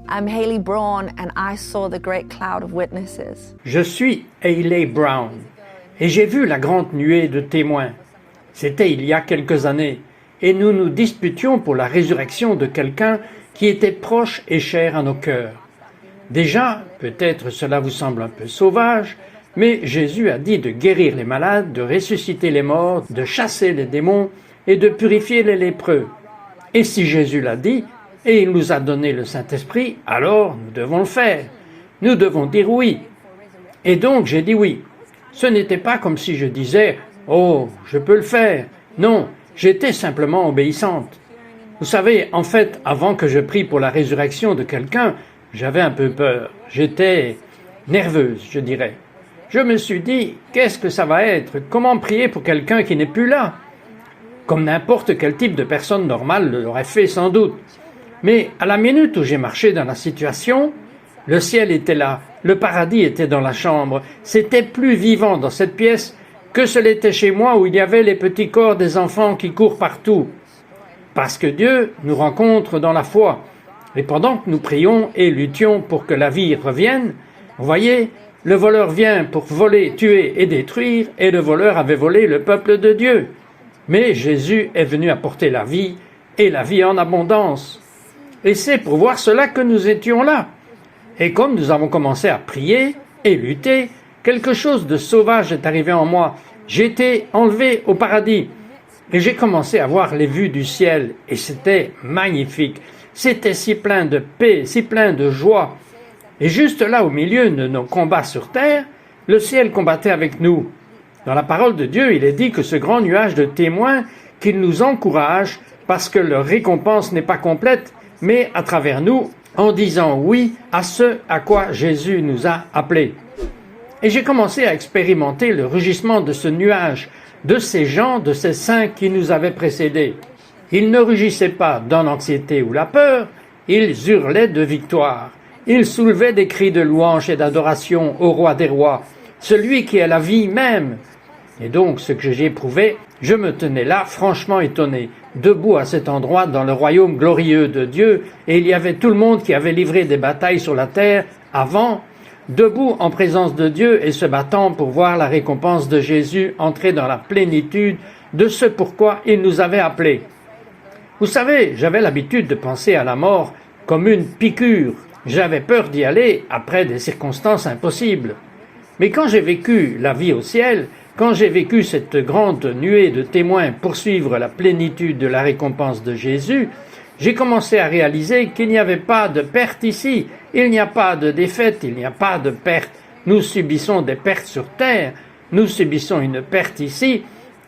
I'm Haley Braun and I saw the great cloud of witnesses. Je suis Haley Brown et j'ai vu la grande nuée de témoins. C'était il y a quelques années et nous nous disputions pour la résurrection de quelqu'un qui était proche et cher à nos cœurs. Déjà, peut-être cela vous semble un peu sauvage, mais Jésus a dit de guérir les malades, de ressusciter les morts, de chasser les démons et de purifier les lépreux. Et si Jésus l'a dit, et il nous a donné le Saint-Esprit, alors nous devons le faire. Nous devons dire oui. Et donc j'ai dit oui. Ce n'était pas comme si je disais « Oh, je peux le faire ». Non, j'étais simplement obéissante. Vous savez, en fait, avant que je prie pour la résurrection de quelqu'un, j'avais un peu peur. J'étais nerveuse, je dirais. Je me suis dit, qu'est-ce que ça va être? Comment prier pour quelqu'un qui n'est plus là? Comme n'importe quel type de personne normale l'aurait fait sans doute. Mais à la minute où j'ai marché dans la situation, le ciel était là, le paradis était dans la chambre. C'était plus vivant dans cette pièce que ce l'était chez moi où il y avait les petits corps des enfants qui courent partout. Parce que Dieu nous rencontre dans la foi. Et pendant que nous prions et luttions pour que la vie revienne, vous voyez, le voleur vient pour voler, tuer et détruire, et le voleur avait volé le peuple de Dieu. Mais Jésus est venu apporter la vie, et la vie en abondance. Et c'est pour voir cela que nous étions là. Et comme nous avons commencé à prier et lutter, quelque chose de sauvage est arrivé en moi. J'ai été enlevé au paradis. Et j'ai commencé à voir les vues du ciel, et c'était magnifique. C'était si plein de paix, si plein de joie. Et juste là, au milieu de nos combats sur terre, le ciel combattait avec nous. Dans la parole de Dieu, il est dit que ce grand nuage de témoins, qu'il nous encourage, parce que leur récompense n'est pas complète, mais à travers nous, en disant oui à ce à quoi Jésus nous a appelés. Et j'ai commencé à expérimenter le rugissement de ce nuage, de ces gens, de ces saints qui nous avaient précédés. Ils ne rugissaient pas dans l'anxiété ou la peur, ils hurlaient de victoire. Ils soulevaient des cris de louange et d'adoration au roi des rois, celui qui est la vie même. Et donc, ce que j'ai éprouvé, je me tenais là, franchement étonné, debout à cet endroit dans le royaume glorieux de Dieu, et il y avait tout le monde qui avait livré des batailles sur la terre avant, debout en présence de Dieu et se battant pour voir la récompense de Jésus entrer dans la plénitude de ce pourquoi il nous avait appelés. Vous savez, j'avais l'habitude de penser à la mort comme une piqûre. J'avais peur d'y aller après des circonstances impossibles. Mais quand j'ai vécu la vie au ciel, quand j'ai vécu cette grande nuée de témoins poursuivre la plénitude de la récompense de Jésus, j'ai commencé à réaliser qu'il n'y avait pas de perte ici, il n'y a pas de défaite, il n'y a pas de perte. Nous subissons des pertes sur terre, nous subissons une perte ici,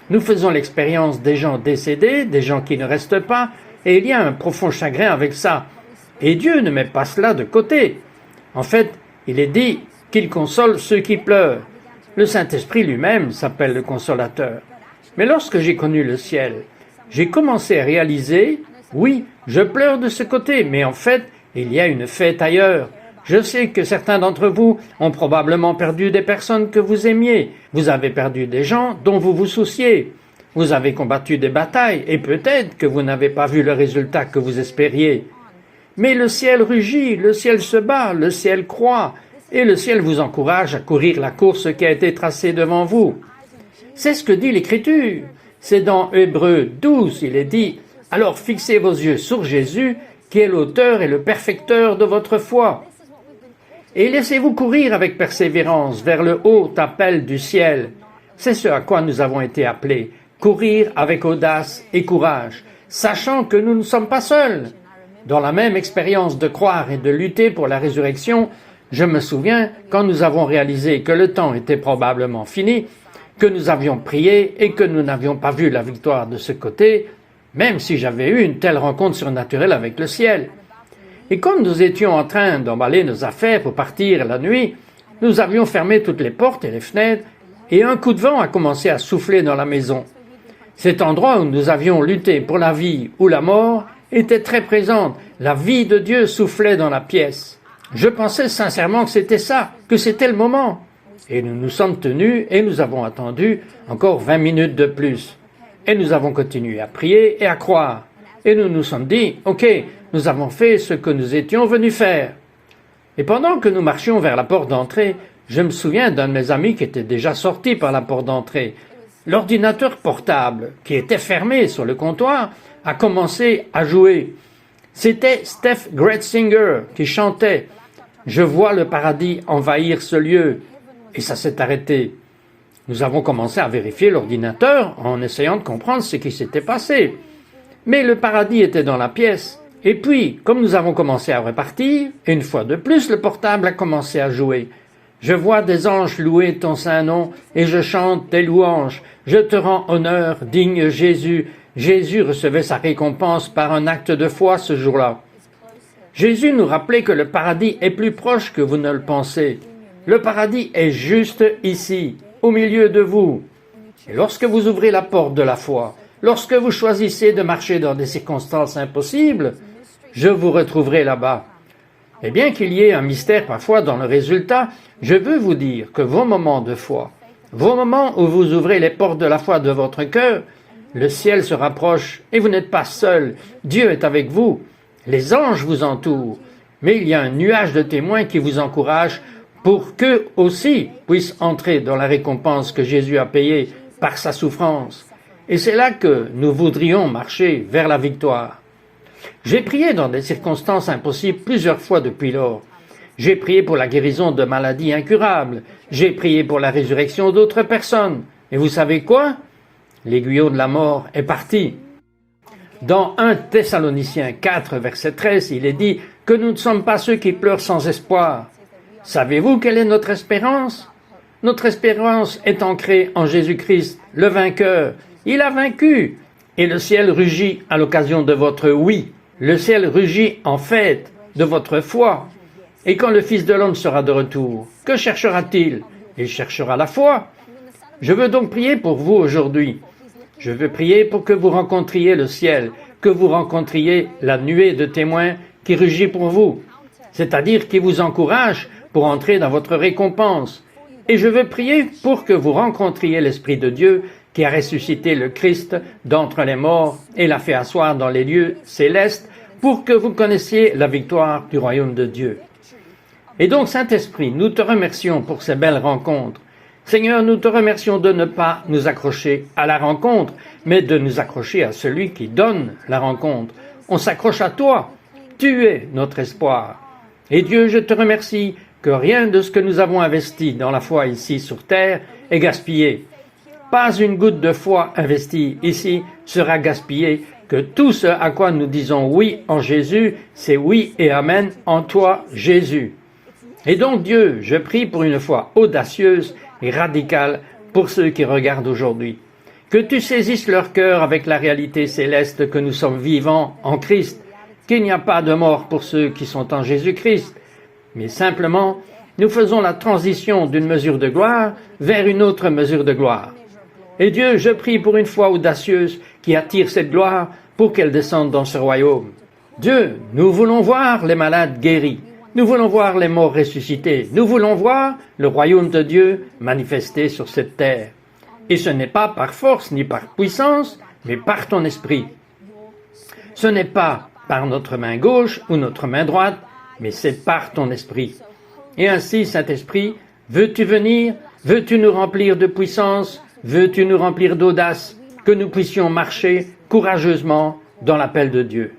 nous faisons l'expérience des gens décédés, des gens qui ne restent pas, et il y a un profond chagrin avec ça. Et Dieu ne met pas cela de côté. En fait, il est dit qu'il console ceux qui pleurent. Le Saint-Esprit lui-même s'appelle le consolateur. Mais lorsque j'ai connu le ciel, j'ai commencé à réaliser, oui, je pleure de ce côté, mais en fait, il y a une fête ailleurs. Je sais que certains d'entre vous ont probablement perdu des personnes que vous aimiez. Vous avez perdu des gens dont vous vous souciez. Vous avez combattu des batailles et peut-être que vous n'avez pas vu le résultat que vous espériez. Mais le ciel rugit, le ciel se bat, le ciel croît, et le ciel vous encourage à courir la course qui a été tracée devant vous. C'est ce que dit l'Écriture. C'est dans Hébreux 12, il est dit « Alors fixez vos yeux sur Jésus, qui est l'auteur et le perfecteur de votre foi. Et laissez-vous courir avec persévérance vers le haut appel du ciel. » C'est ce à quoi nous avons été appelés, courir avec audace et courage, sachant que nous ne sommes pas seuls. Dans la même expérience de croire et de lutter pour la résurrection, je me souviens, quand nous avons réalisé que le temps était probablement fini, que nous avions prié et que nous n'avions pas vu la victoire de ce côté, même si j'avais eu une telle rencontre surnaturelle avec le ciel. Et comme nous étions en train d'emballer nos affaires pour partir la nuit, nous avions fermé toutes les portes et les fenêtres, et un coup de vent a commencé à souffler dans la maison. Cet endroit où nous avions lutté pour la vie ou la mort était très présente. La vie de Dieu soufflait dans la pièce. Je pensais sincèrement que c'était ça, que c'était le moment. Et nous nous sommes tenus et nous avons attendu encore 20 minutes de plus. Et nous avons continué à prier et à croire. Et nous nous sommes dit, ok, nous avons fait ce que nous étions venus faire. Et pendant que nous marchions vers la porte d'entrée, je me souviens d'un de mes amis qui était déjà sorti par la porte d'entrée. L'ordinateur portable, qui était fermé sur le comptoir, a commencé à jouer. C'était Steph Gretzinger qui chantait « Je vois le paradis envahir ce lieu » et ça s'est arrêté. Nous avons commencé à vérifier l'ordinateur en essayant de comprendre ce qui s'était passé. Mais le paradis était dans la pièce. Et puis, comme nous avons commencé à repartir, une fois de plus, le portable a commencé à jouer. Je vois des anges louer ton saint nom et je chante tes louanges. Je te rends honneur, digne Jésus. Jésus recevait sa récompense par un acte de foi ce jour-là. Jésus nous rappelait que le paradis est plus proche que vous ne le pensez. Le paradis est juste ici, au milieu de vous. Et lorsque vous ouvrez la porte de la foi, lorsque vous choisissez de marcher dans des circonstances impossibles, je vous retrouverai là-bas. Et bien qu'il y ait un mystère parfois dans le résultat, je veux vous dire que vos moments de foi, vos moments où vous ouvrez les portes de la foi de votre cœur, le ciel se rapproche et vous n'êtes pas seul. Dieu est avec vous. Les anges vous entourent. Mais il y a un nuage de témoins qui vous encourage pour qu'eux aussi puissent entrer dans la récompense que Jésus a payée par sa souffrance. Et c'est là que nous voudrions marcher vers la victoire. J'ai prié dans des circonstances impossibles plusieurs fois depuis lors. J'ai prié pour la guérison de maladies incurables. J'ai prié pour la résurrection d'autres personnes. Et vous savez quoi? L'aiguillon de la mort est parti. Dans 1 Thessaloniciens 4, verset 13, il est dit que nous ne sommes pas ceux qui pleurent sans espoir. Savez-vous quelle est notre espérance? Notre espérance est ancrée en Jésus-Christ, le vainqueur. Il a vaincu. Et le ciel rugit à l'occasion de votre oui. Le ciel rugit en fête de votre foi. Et quand le Fils de l'homme sera de retour, que cherchera-t-il? Il cherchera la foi. Je veux donc prier pour vous aujourd'hui. Je veux prier pour que vous rencontriez le ciel, que vous rencontriez la nuée de témoins qui rugit pour vous, c'est-à-dire qui vous encourage pour entrer dans votre récompense. Et je veux prier pour que vous rencontriez l'Esprit de Dieu qui a ressuscité le Christ d'entre les morts et l'a fait asseoir dans les lieux célestes pour que vous connaissiez la victoire du royaume de Dieu. Et donc, Saint-Esprit, nous te remercions pour ces belles rencontres. Seigneur, nous te remercions de ne pas nous accrocher à la rencontre, mais de nous accrocher à celui qui donne la rencontre. On s'accroche à toi. Tu es notre espoir. Et Dieu, je te remercie que rien de ce que nous avons investi dans la foi ici sur terre est gaspillé. Pas une goutte de foi investie ici sera gaspillée, que tout ce à quoi nous disons oui en Jésus, c'est oui et amen en toi, Jésus. Et donc Dieu, je prie pour une foi audacieuse et radicale pour ceux qui regardent aujourd'hui. Que tu saisisses leur cœur avec la réalité céleste que nous sommes vivants en Christ, qu'il n'y a pas de mort pour ceux qui sont en Jésus-Christ, mais simplement nous faisons la transition d'une mesure de gloire vers une autre mesure de gloire. Et Dieu, je prie pour une foi audacieuse qui attire cette gloire pour qu'elle descende dans ce royaume. Dieu, nous voulons voir les malades guéris. Nous voulons voir les morts ressuscités. Nous voulons voir le royaume de Dieu manifesté sur cette terre. Et ce n'est pas par force ni par puissance, mais par ton esprit. Ce n'est pas par notre main gauche ou notre main droite, mais c'est par ton esprit. Et ainsi, Saint-Esprit, veux-tu venir? Veux-tu nous remplir de puissance? Veux-tu nous remplir d'audace? Que nous puissions marcher courageusement dans l'appel de Dieu.